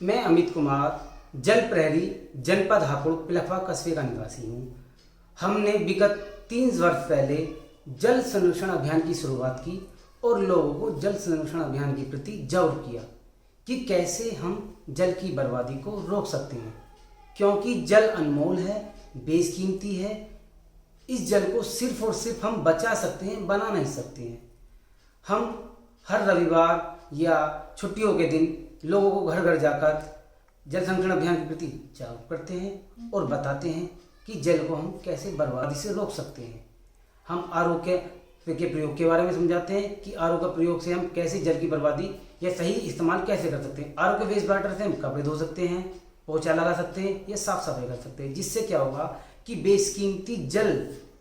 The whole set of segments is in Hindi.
मैं अमित कुमार जल प्रहरी जनपद हापुड़ पिलखवा कस्बे का निवासी हूँ। हमने विगत 3 वर्ष पहले जल संरक्षण अभियान की शुरुआत की और लोगों को जल संरक्षण अभियान के प्रति जागरूक किया कि कैसे हम जल की बर्बादी को रोक सकते हैं, क्योंकि जल अनमोल है, बेशकीमती है। इस जल को सिर्फ और सिर्फ हम बचा सकते हैं, बना नहीं सकते हैं। हम हर रविवार या छुट्टियों के दिन लोगों को घर घर जाकर जल संरक्षण अभियान के प्रति जागरूक करते हैं और बताते हैं कि जल को हम कैसे बर्बादी से रोक सकते हैं। हम आरओ के प्रयोग के बारे में समझाते हैं कि आरओ का प्रयोग से हम कैसे जल की बर्बादी या सही इस्तेमाल कैसे कर सकते हैं। आरओ के वेस्ट वाटर से हम कपड़े धो सकते हैं, पोछा लगा सकते हैं या साफ सफाई कर सकते हैं, जिससे क्या होगा कि बेशकीमती जल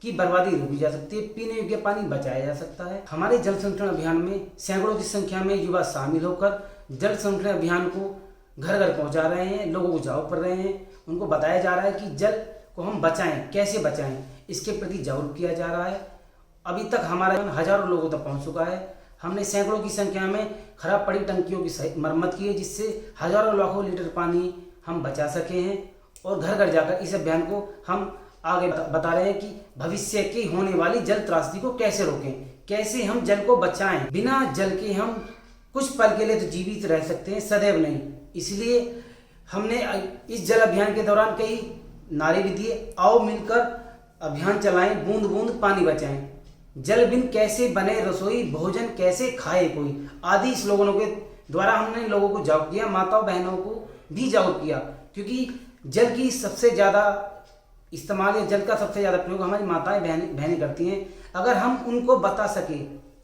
की बर्बादी रोकी जा सकती है, पीने योग्य पानी बचाया जा सकता है। हमारे जल संरक्षण अभियान में सैकड़ों की संख्या में युवा शामिल होकर जल संरक्षण अभियान को घर घर पहुंचा रहे हैं, लोगों को जागरूक कर रहे हैं। उनको बताया जा रहा है कि जल को हम बचाएं, कैसे बचाएं, इसके प्रति जागरूक किया जा रहा है। अभी तक हमारा हजारों लोगों तक पहुंच चुका है। हमने सैकड़ों की संख्या में खराब पड़ी टंकियों की मरम्मत की है, जिससे हजारों लाखों लीटर पानी हम बचा सके हैं। और घर घर जाकर इस अभियान को हम आगे बता रहे हैं कि भविष्य की होने वाली जल त्रासदी को कैसे रोकें, कैसे हम जल को बचाएं। बिना जल के हम कुछ पल के लिए तो जीवित रह सकते हैं, सदैव नहीं। इसलिए हमने इस जल अभियान के दौरान कई नारे भी दिए। आओ मिलकर अभियान चलाएं, बूंद बूंद पानी बचाएं, जल बिन कैसे बने रसोई, भोजन कैसे खाए कोई, आदि स्लोगनों के द्वारा हमने लोगों को जागरूक किया, माताओं बहनों को भी जागरूक किया। क्योंकि जल की सबसे ज़्यादा इस्तेमाल या जल का सबसे ज़्यादा प्रयोग हमारी माताएं बहनें करती हैं। अगर हम उनको बता सकें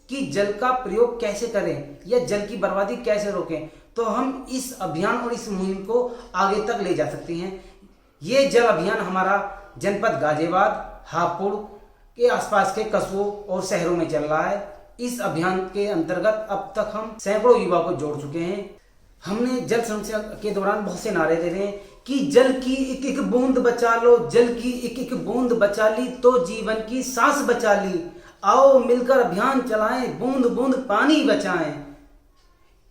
कि जल का प्रयोग कैसे करें या जल की बर्बादी कैसे रोकें, तो हम इस अभियान और इस मुहिम को आगे तक ले जा सकते हैं। ये जल अभियान हमारा जनपद गाजियाबाद, हापुड़ के आसपास के कस्बों और शहरों में चल रहा है। इस अभियान के अंतर्गत अब तक हम सैकड़ों युवाओं को जोड़ चुके हैं। हमने जल संरक्षण के दौरान बहुत से नारे दे रहे हैं कि जल की एक एक बूंद बचा लो, जल की एक एक बूंद बचा ली तो जीवन की सांस बचा ली। आओ मिलकर अभियान चलाएं, बूंद बूंद पानी बचाएं।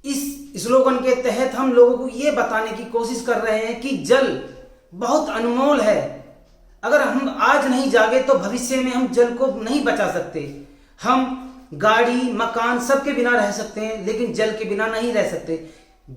इस स्लोगन के तहत हम लोगों को ये बताने की कोशिश कर रहे हैं कि जल बहुत अनमोल है। अगर हम आज नहीं जागे तो भविष्य में हम जल को नहीं बचा सकते। हम गाड़ी मकान सबके बिना रह सकते हैं, लेकिन जल के बिना नहीं रह सकते।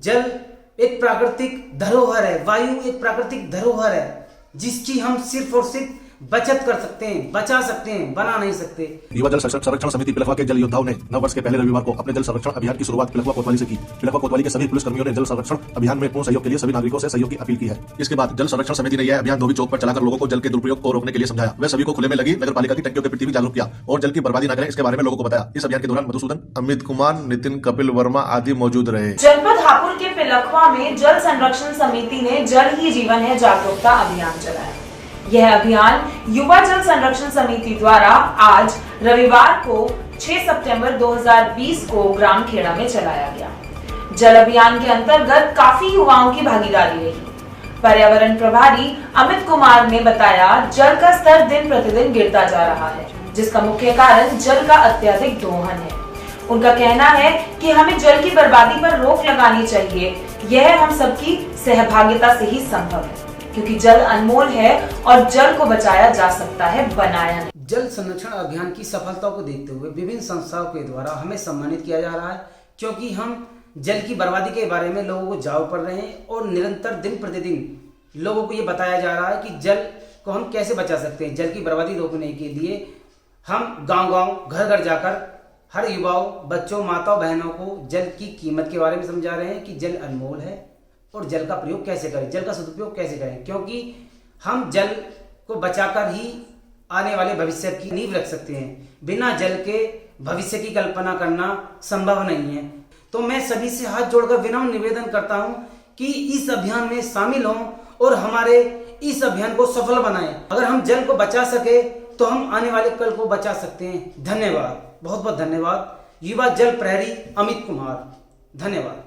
जल एक प्राकृतिक धरोहर है, वायु एक प्राकृतिक धरोहर है, जिसकी हम सिर्फ और सिर्फ बचत कर सकते हैं, बचा सकते हैं, बना नहीं सकते। युवा जल संरक्षण समिति पिलखवा के जल योद्धाओं ने नव वर्ष के पहले रविवार को अपने जल संरक्षण अभियान की शुरुआत पिलखवा कोतवाली से की। पिलखवा कोतवाली के सभी पुलिस कर्मियों ने जल संरक्षण अभियान में पूर्ण सहयोग के लिए सभी नागरिकों से सहयोग की अपील की है। इसके बाद जल संरक्षण समिति ने यह अभियान धोबी चौक पर चलाकर लोगों को जल के दुरुपयोग को रोकने के लिए समझाया। वे सभी को खुले में लगी नगर पालिका की टंकियों के प्रति भी जागरूक किया और जल की बर्बादी न करें इसके बारे में लोगों को बताया। इस अभियान के दौरान मधुसूदन, अमित कुमार, नितिन, कपिल वर्मा आदि मौजूद रहे। जनपद हापुड़ के पिलखवा में जल संरक्षण समिति ने जल ही जीवन है जागरूकता अभियान चलाया। यह अभियान युवा जल संरक्षण समिति द्वारा आज रविवार को 6 सितंबर 2020 को ग्राम खेड़ा में चलाया गया। जल अभियान के अंतर्गत काफी युवाओं की भागीदारी रही। पर्यावरण प्रभारी अमित कुमार ने बताया, जल का स्तर दिन प्रतिदिन गिरता जा रहा है, जिसका मुख्य कारण जल का अत्यधिक दोहन है। उनका कहना है कि हमें जल की बर्बादी पर रोक लगानी चाहिए। यह हम सबकी सहभागिता से ही संभव है, क्योंकि जल अनमोल है और जल को बचाया जा सकता है, बनाया नहीं। जल संरक्षण अभियान की सफलता को देखते हुए विभिन्न संस्थाओं के द्वारा हमें सम्मानित किया जा रहा है, क्योंकि हम जल की बर्बादी के बारे में लोगों को जागरूक कर रहे हैं और निरंतर दिन प्रतिदिन लोगों को ये बताया जा रहा है कि जल को हम कैसे बचा सकते हैं। जल की बर्बादी रोकने के लिए हम गाँव-गाँव, घर घर जाकर हर युवाओं, बच्चों, माताओं बहनों को जल की कीमत के बारे में समझा रहे हैं कि जल अनमोल है और जल का प्रयोग कैसे करें, जल का सदुपयोग कैसे करें, क्योंकि हम जल को बचाकर ही आने वाले भविष्य की नींव रख सकते हैं। बिना जल के भविष्य की कल्पना करना संभव नहीं है। तो मैं सभी से हाथ जोड़कर विनम्र निवेदन करता हूं कि इस अभियान में शामिल हों और हमारे इस अभियान को सफल बनाएं। अगर हम जल को बचा सके तो हम आने वाले कल को बचा सकते हैं। धन्यवाद, बहुत बहुत धन्यवाद। युवा जल प्रहरी अमित कुमार, धन्यवाद।